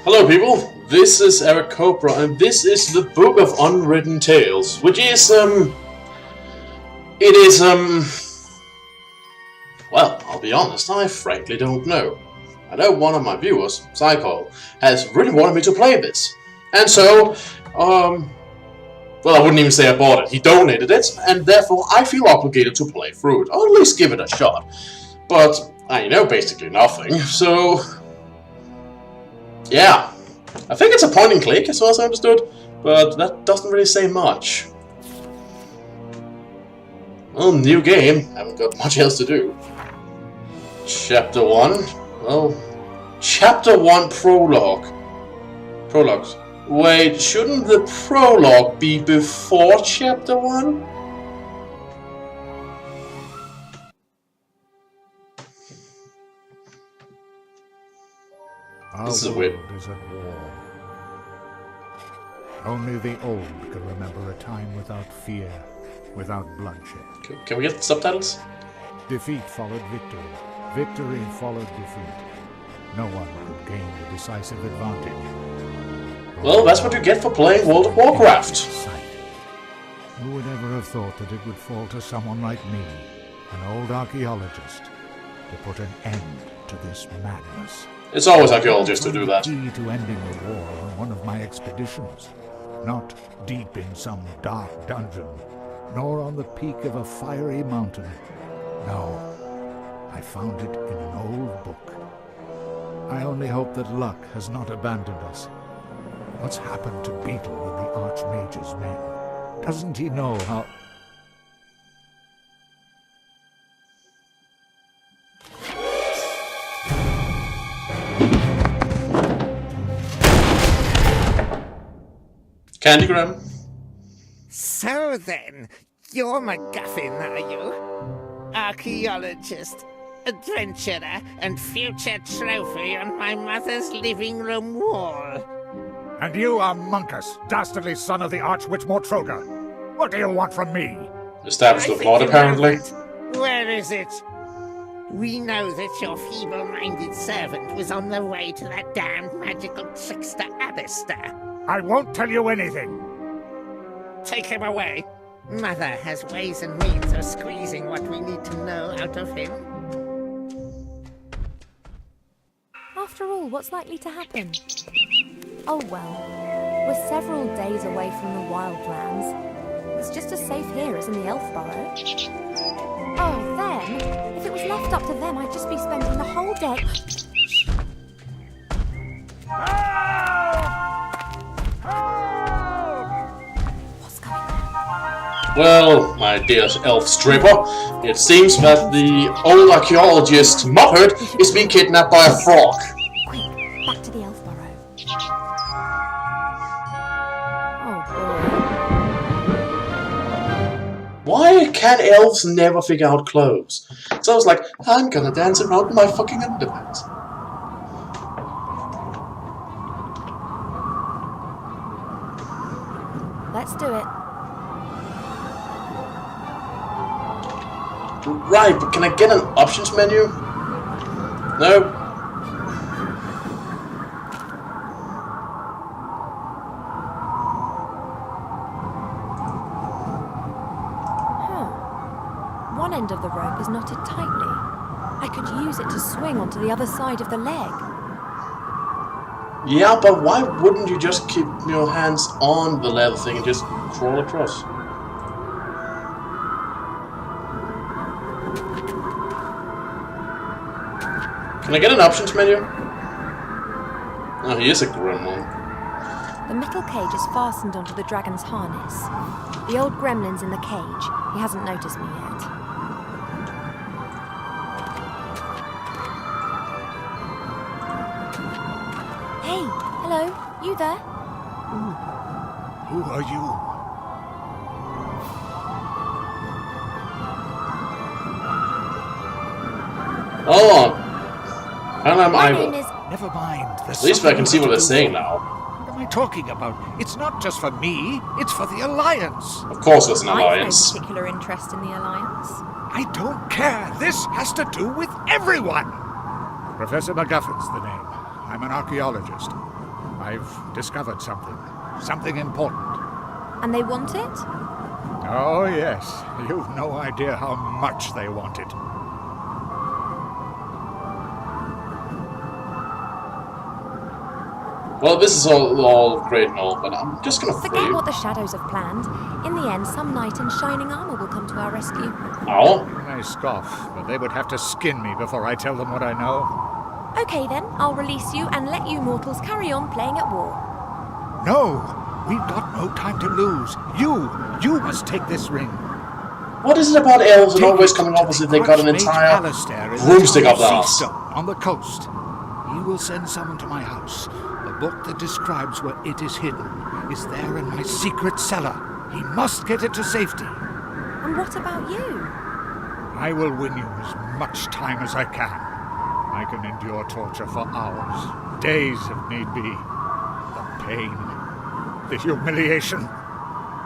Hello people, this is Eric Cobra, and this is the Book of Unwritten Tales, which is, well, I'll be honest, I frankly don't know. I know one of my viewers, Psycho, has really wanted me to play this, and so, well, I wouldn't even say I bought it, he donated it, and therefore I feel obligated to play through it, or at least give it a shot. But I know basically nothing, so yeah. I think it's a point and click, as far as I understood, but that doesn't really say much. Well, new game, haven't got much else to do. Chapter 1, well, Chapter 1 Prologue. Prologues. Wait, shouldn't the prologue be before Chapter 1? This is weird. Is at war. Only the old can remember a time without fear, without bloodshed. Can we get subtitles? Defeat followed victory. Victory followed defeat. No one could gain the decisive advantage. Well, that's what you get for playing World of Warcraft. Who would ever have thought that it would fall to someone like me, an old archaeologist, to put an end to this madness? It's always archaeologists to do that. Key to ending the war on one of my expeditions. Not deep in some dark dungeon, nor on the peak of a fiery mountain. No, I found it in an old book. I only hope that luck has not abandoned us. What's happened to Beetle and the Archmage's men? Doesn't he know how... Candygram. So then, you're MacGuffin, are you? Archaeologist, adventurer, and future trophy on my mother's living room wall. And you are Monkus, dastardly son of the Archwitch Mortroga. What do you want from me? Established the plot, apparently. Where is it? We know that your feeble-minded servant was on the way to that damned magical trickster Alistair. I won't tell you anything. Take him away. Mother has ways and means of squeezing what we need to know out of him. After all, what's likely to happen? Oh well, we're several days away from the wildlands. It's just as safe here as in the elf burrow. Oh, then, if it was left up to them, I'd just be spending the whole day... Well, my dear elf stripper, it seems that the old archaeologist Muppet is being kidnapped by a frog. Quick, back to the elf burrow. Oh boy. Why can elves never figure out clothes? So I was like, I'm gonna dance around in my fucking underpants. Let's do it. Right, but can I get an options menu? No? Huh. One end of the rope is knotted tightly. I could use it to swing onto the other side of the leg. Yeah, but why wouldn't you just keep your hands on the leather thing and just crawl across? Can I get an options menu? Oh, he is a gremlin. The metal cage is fastened onto the dragon's harness. The old gremlin's in the cage. He hasn't noticed me yet. Hey, hello, you there? Who are you? Oh! And I'm My Ivor. name is... Never mind. At least I can see what they're saying now. What am I talking about? It's not just for me, it's for the Alliance. Of course there's an I've no alliance. particular interest in the Alliance. I don't care. This has to do with everyone. Professor MacGuffin's the name. I'm an archaeologist. I've discovered something. Something important. And they want it? Oh, yes. You've no idea how much they want it. Well, this is all great and all, but I'm just gonna Forget free. what the shadows have planned. In the end, some knight in shining armor will come to our rescue. Oh, You may scoff, but they would have to skin me before I tell them what I know. Okay then, I'll release you and let you mortals carry on playing at war. No! We've got no time to lose. You must take this ring. what is it about elves and Take always it coming to off as the if they got an Archmage entire Alistair in the broomstick town up their of arse? Seastone, on the coast. He will send someone to my house. The book that describes where it is hidden is there in my secret cellar. He must get it to safety. And what about you? I will win you as much time as I can. I can endure torture for hours, days if need be. The pain, the humiliation,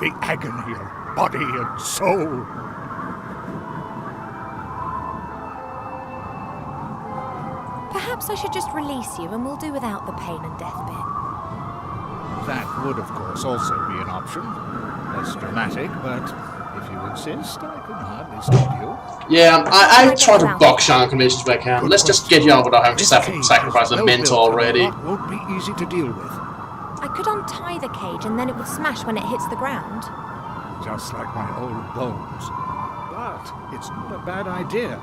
the agony of body and soul. Perhaps I should just release you and we'll do without the pain and death bit. That would, of course, also be an option. Less dramatic, but if you insist, I can hardly stop you. Yeah, I try to box Shannon conventions if I can. Let's just get you out without having to sacrifice a mentor already. It won't be easy to deal with. I could untie the cage and then it would smash when it hits the ground. Just like my old bones. But it's not a bad idea.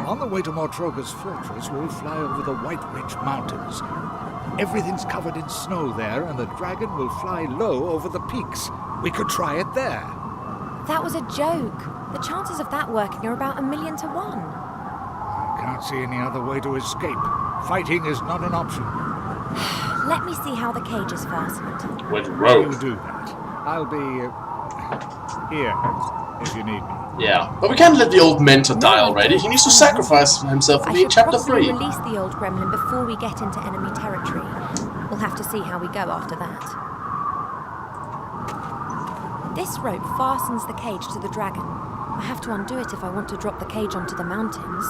On the way to Mortroga's fortress, we'll fly over the White Ridge Mountains. Everything's covered in snow there, and the dragon will fly low over the peaks. We could try it there. That was a joke. The chances of that working are about 1,000,000 to 1. I can't see any other way to escape. Fighting is not an option. Let me see how the cage is fastened. With You rope. do that. I'll be here if you need me. Yeah, but we can't let the old mentor die already. He needs to sacrifice himself for I me in should chapter probably 3. release the old gremlin before we get into enemy territory. We'll have to see how we go after that. This rope fastens the cage to the dragon. I have to undo it if I want to drop the cage onto the mountains.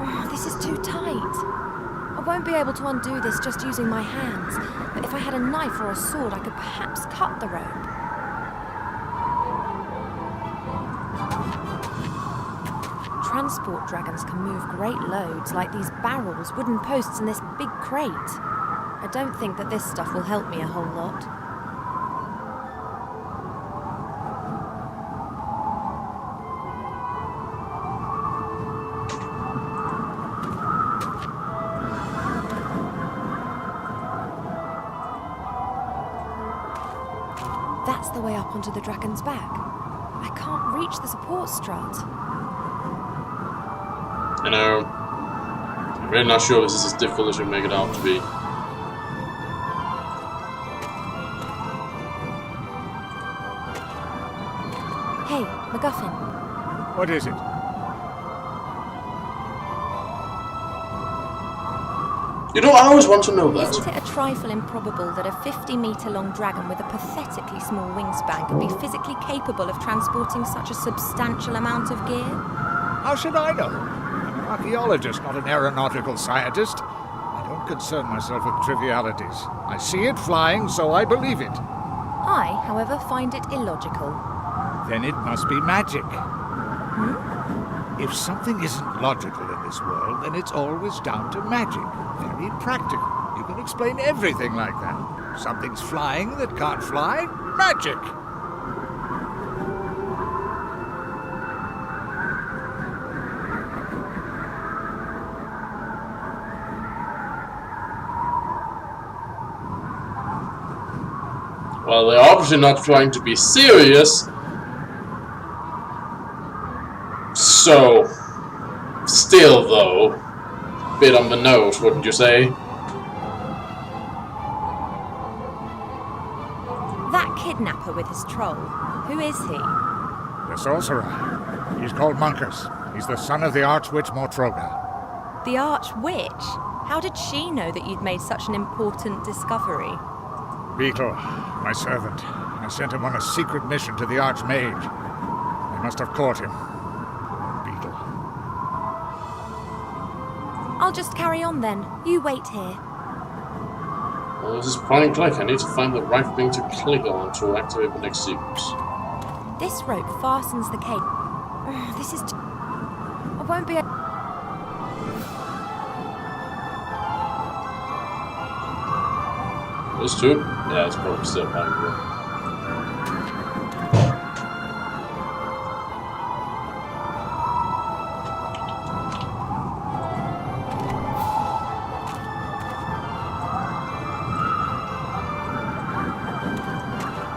Oh, this is too tight. I won't be able to undo this just using my hands, but if I had a knife or a sword, I could perhaps cut the rope. Transport dragons can move great loads, like these barrels, wooden posts, and this big crate. I don't think that this stuff will help me a whole lot. That's the way up onto the dragon's back. I can't reach the support strut. You know, I'm really not sure this is as difficult as you make it out to be. Hey, MacGuffin. What is it? You know, I always want to know that. Isn't it a trifle improbable that a 50-metre-long dragon with a pathetically small wingspan could be physically capable of transporting such a substantial amount of gear? How should I know? I'm an archaeologist, not an aeronautical scientist. I don't concern myself with trivialities. I see it flying, so I believe it. I, however, find it illogical. Then it must be magic. If something isn't logical in this world, then it's always down to magic. Very practical. You can explain everything like that. Something's flying that can't fly? Magic! Well, they're obviously not trying to be serious. So, still though, bit on the nose, wouldn't you say? That kidnapper with his troll, who is he? The sorcerer. He's called Munkus. He's the son of the Archwitch Mortroga. The Archwitch? How did she know that you'd made such an important discovery? Beetle, my servant. I sent him on a secret mission to the Archmage. They must have caught him. Poor Beetle. I'll just carry on then. You wait here. Well, this is point and click. I need to find the right thing to click on to activate the next sequence. This rope fastens the cage. This is... I won't be... This too? Yeah, it's probably still fine.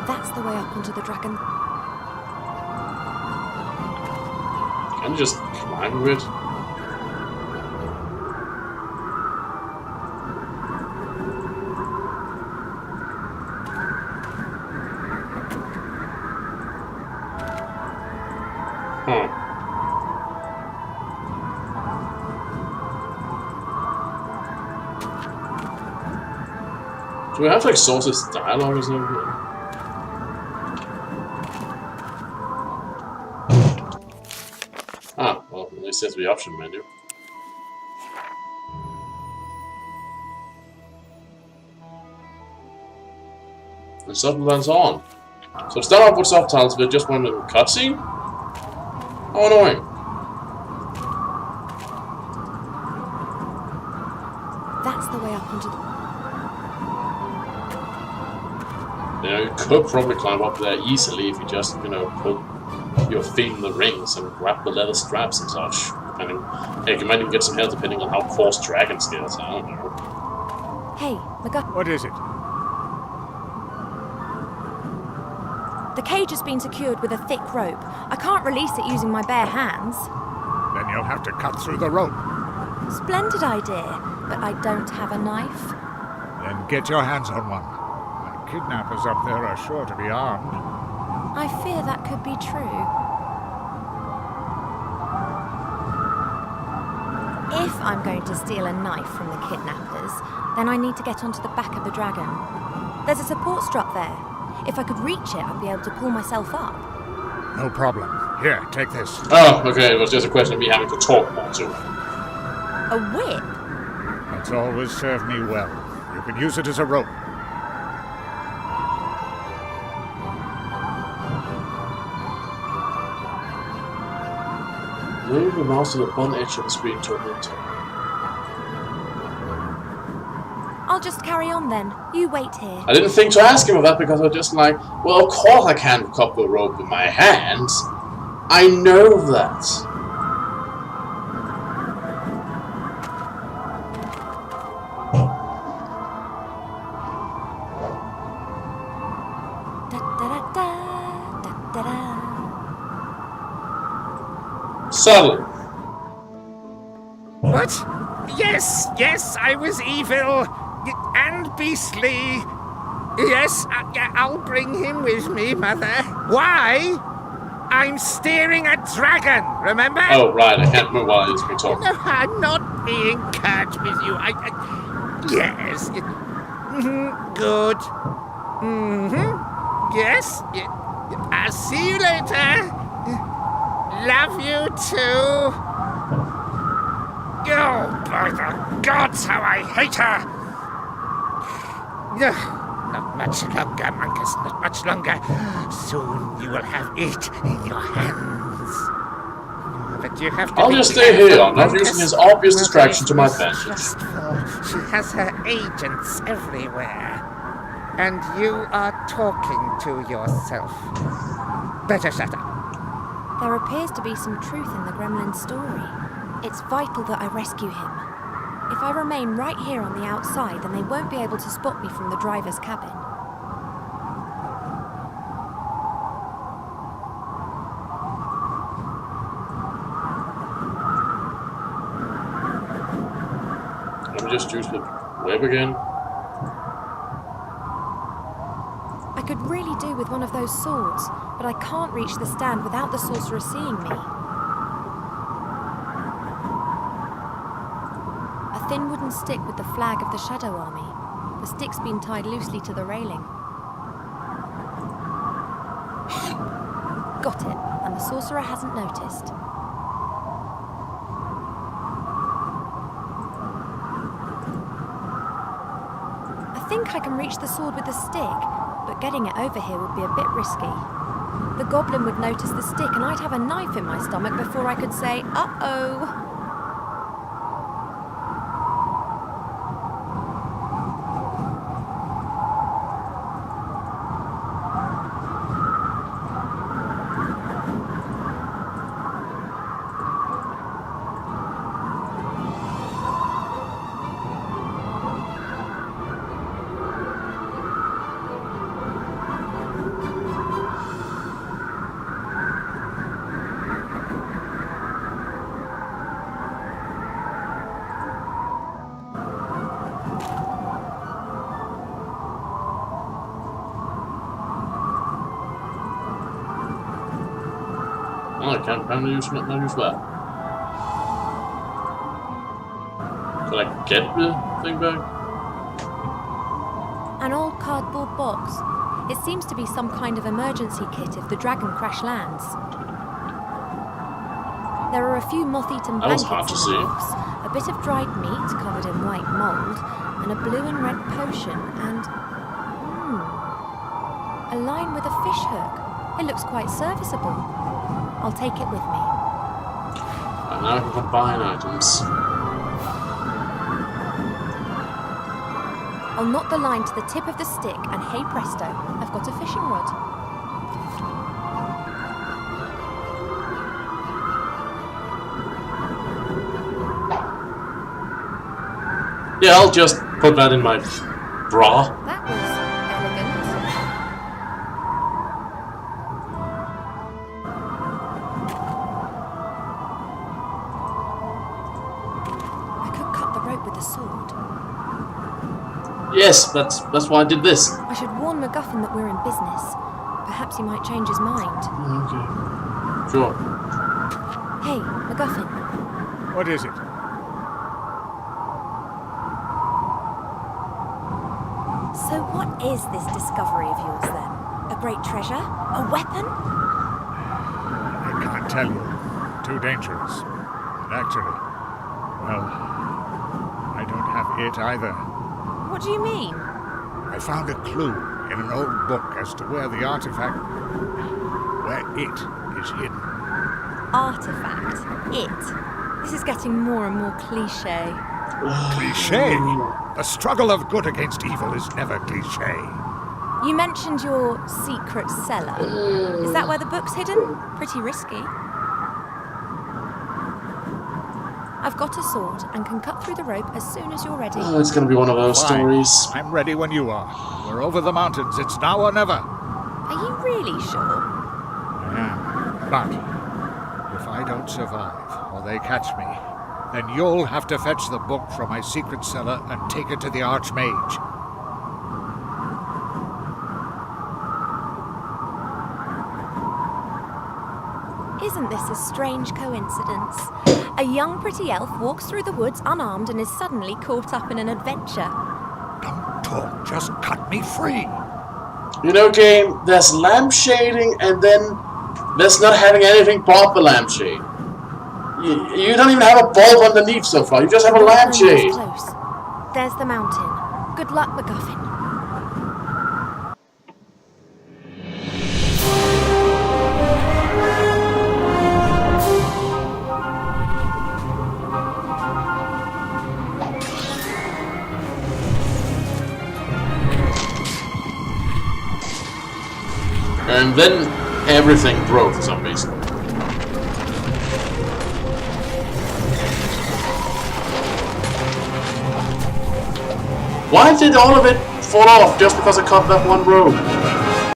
That's the way up onto the dragon. Can you just climb a bit? Do we have to like source this dialogue or something? Ah, well, at least there's the option menu. And subtitles on. So start off with subtitles, but just one little cutscene? How annoying. That's the way up onto the... You know, you could probably climb up there easily if you just, you know, put your feet in the rings and grab the leather straps and such. Depending, heck, you might even get some help depending on how coarse dragon scales. I don't know. Hey, McGuff. What is it? The cage has been secured with a thick rope. I can't release it using my bare hands. Then you'll have to cut through the rope. Splendid idea, but I don't have a knife. Then get your hands on one. The kidnappers up there are sure to be armed. I fear that could be true. If I'm going to steal a knife from the kidnappers, then I need to get onto the back of the dragon. There's a support strap there. If I could reach it, I'd be able to pull myself up. No problem. Here, take this. Oh, okay, it was just a question of me having to talk more to it. A whip? That's always served me well. You can use it as a rope. Move the mouse to the bottom edge of the screen to enter. I'll just carry on then. You wait here. I didn't think to ask him of that because I was just like, well, of course I can't couple a rope with my hands. I know that. Subtle. What? Yes, yes, I was evil and beastly. Yes, I'll bring him with me, Mother. Why? I'm steering a dragon, remember? Oh, right, I can't move while he's been talking. No, I'm not being curt with you. Yes. Good. Yes. I'll see you later. Love you too. Oh, by the gods, how I hate her! Not much longer, Monkus, not much longer. Soon you will have it in your hands. But you have to I'll just stay here. I'm not using his obvious distraction to my advantage. She has her agents everywhere. And you are talking to yourself. Better shut up. There appears to be some truth in the gremlin's story. It's vital that I rescue him. If I remain right here on the outside, then they won't be able to spot me from the driver's cabin. Let me just use the web again. I could really do with one of those swords, but I can't reach the stand without the sorcerer seeing me. A thin wooden stick with the flag of the Shadow Army. The stick's been tied loosely to the railing. Got it, and the sorcerer hasn't noticed. A think I can reach the sword with the stick, but getting it over here would be a bit risky. The goblin would notice the stick and I'd have a knife in my stomach before I could say, uh-oh. Oh, I can't apparently use that. Can I get the thing back? An old cardboard box. It seems to be some kind of emergency kit if the dragon crash lands. There are a few moth-eaten That was blankets hard to in see. the box, a bit of dried meat covered in white mould, and a blue and red potion, and... a line with a fish hook. It looks quite serviceable. I'll take it with me. And now I can combine items. I'll knot the line to the tip of the stick, and hey presto, I've got a fishing rod. Yeah, I'll just put that in my bra. That was elegant. I could cut the rope with a sword. Yes, that's why I did this. I should warn MacGuffin that we're in business. Perhaps he might change his mind. Okay. Sure. Hey, MacGuffin. What is it? So what is this discovery of yours then? A great treasure? A weapon? I can't tell you. Too dangerous. And actually, well, I don't have it either. What do you mean? I found a clue in an old book as to where the artifact... where it is hidden. Artifact. It. This is getting more and more cliché. Cliché? The struggle of good against evil is never cliché. You mentioned your secret cellar. Is that where the book's hidden? Pretty risky. I've got a sword and can cut through the rope as soon as you're ready. Oh, it's gonna be one of those Fine. stories. I'm ready when you are. We're over the mountains. It's now or never. Are you really sure? I am. But if I don't survive, or they catch me, then you'll have to fetch the book from my secret cellar and take it to the Archmage. Isn't this a strange coincidence? A young pretty elf walks through the woods unarmed and is suddenly caught up in an adventure. Don't talk, just cut me free. You know, game, there's lampshading and then there's not having anything but the lampshade. You don't even have a bulb underneath so far, you just have a lampshade. Close. There's the mountain. Good luck, MacGuffin. And then everything broke for some reason. Why did all of it fall off just because I cut that one rope?